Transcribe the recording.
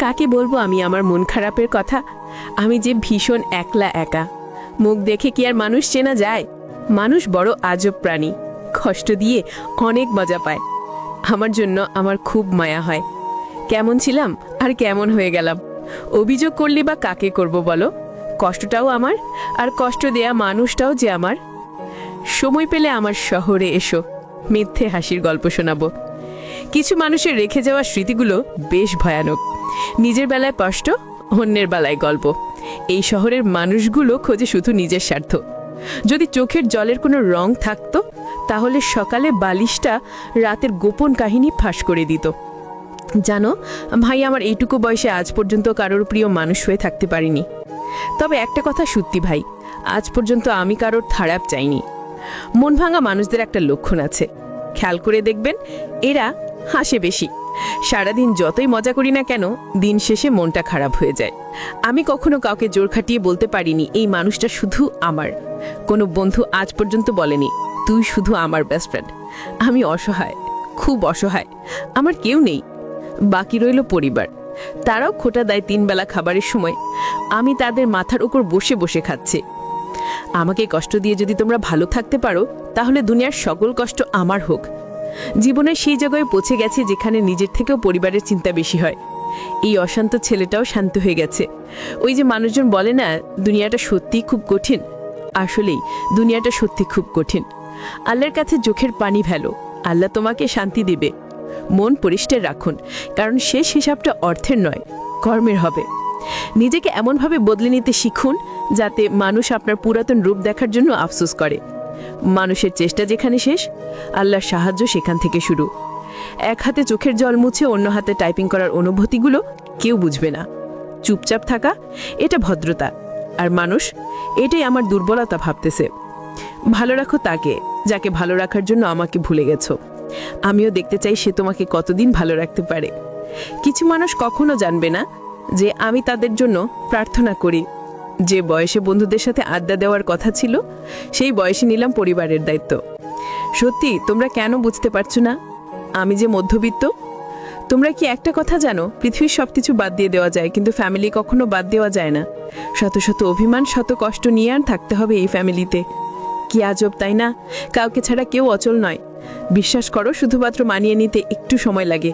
কাকে বলবো আমি আমার মন খারাপের কথা? আমি যে ভীষণ একলা একা। মুখ দেখে কি আর মানুষ চেনা যায়? মানুষ বড় আজব প্রাণী, কষ্ট দিয়ে অনেক মজা পায়। আমার জন্য আমার খুব মায়া হয়। কেমন ছিলাম আর কেমন হয়ে গেলাম। অভিযোগ করলি বা কাকে করব বলো? কষ্টটাও আমার, আর কষ্ট দেয়া মানুষটাও যে আমার। সময় পেলে আমার শহরে এসো, মিথ্যে হাসির গল্প শোনাবো। কিছু মানুষের রেখে যাওয়া স্মৃতিগুলো বেশ ভয়ানক। নিজের বেলায় কষ্ট, অন্যের বেলায় গল্প। এই শহরের মানুষগুলো খোঁজে শুধু নিজের স্বার্থ। যদি চোখের জলের কোনো রং থাকতো, তাহলে সকালে বালিশটা রাতের গোপন কাহিনী ফাঁস করে দিত। জানো ভাই, আমার এইটুকু বয়সে আজ পর্যন্ত কারোর প্রিয় মানুষ হয়ে থাকতে পারিনি। তবে একটা কথা সত্যি ভাই, আজ পর্যন্ত আমি কারোর খারাপ চাইনি। মন ভাঙা মানুষদের একটা লক্ষণ আছে, খেয়াল করে দেখবেন, এরা হাসে বেশি। সারাদিন যতই মজা করি না কেন, দিন শেষে মনটা খারাপ হয়ে যায়। আমি কখনো কাউকে জোর খাটিয়ে বলতে পারিনি এই মানুষটা শুধু আমার। কোনো বন্ধু আজ পর্যন্ত বলেনি তুই শুধু আমার বেস্ট ফ্রেন্ড। আমি অসহায়, খুব অসহায়। আমার কেউ নেই, বাকি রইল পরিবার। তারাও খোটা দেয় 3 বেলা খাবারের সময়। আমি তাদের মাথার উপর বসে বসে খাচ্ছি। আমাকে কষ্ট দিয়ে যদি তোমরা ভালো থাকতে পারো, তাহলে দুনিয়ার সকল কষ্ট আমার হোক। জীবনের সেই জায়গায় পৌঁছে গেছে যেখানে নিজের থেকেও পরিবারের চিন্তা বেশি হয়। এই অশান্ত ছেলেটাও শান্ত হয়ে গেছে। ওই যে মানুষজন বলে না, দুনিয়াটা সত্যিই খুব কঠিন। আসলেই দুনিয়াটা সত্যি খুব কঠিন। আল্লাহর কাছে চোখের পানি ফেলো, আল্লাহ তোমাকে শান্তি দেবে। মন পরিষ্কার রাখুন, কারণ শেষ হিসাবটা অর্থের নয়, কর্মের হবে। নিজেকে এমনভাবে বদলে নিতে শিখুন যাতে মানুষ আপনার পুরাতন রূপ দেখার জন্য আফসোস করে। মানুষের চেষ্টা যেখানে শেষ, আল্লাহর সাহায্য সেখান থেকে শুরু। এক হাতে চোখের জল মুছে অন্য হাতে টাইপিং করার অনুভূতিগুলো কেউ বুঝবে না। চুপচাপ থাকা, এটা ভদ্রতা। আর মানুষ এটাই আমার দুর্বলতা ভাবতেছে। ভালো রাখো তাকে যাকে ভালো রাখার জন্য আমাকে ভুলে গেছো। আমিও দেখতে চাই সে তোমাকে কতদিন ভালো রাখতে পারে। কিছু মানুষ কখনো জানবে না যে আমি তাদের জন্য প্রার্থনা করি। যে বয়সে বন্ধুদের সাথে আড্ডা দেওয়ার কথা ছিল, সেই বয়সে নিলাম পরিবারের দায়িত্ব। সত্যি তোমরা কেন বুঝতে পারছো না আমি যে মধ্যবিত্ত? তোমরা কি একটা কথা জানো, পৃথিবীর সবকিছু বাদ দিয়ে দেওয়া যায়, কিন্তু ফ্যামিলি কখনো বাদ দেওয়া যায় না। শত শত অভিমান, শত কষ্ট নিয়ে আর থাকতে হবে এই ফ্যামিলিতে। কি আজব তাই না? কাউকে ছাড়া কেউ অচল নয়। বিশ্বাস করো, শুধুমাত্র মানিয়ে নিতে একটু সময় লাগে।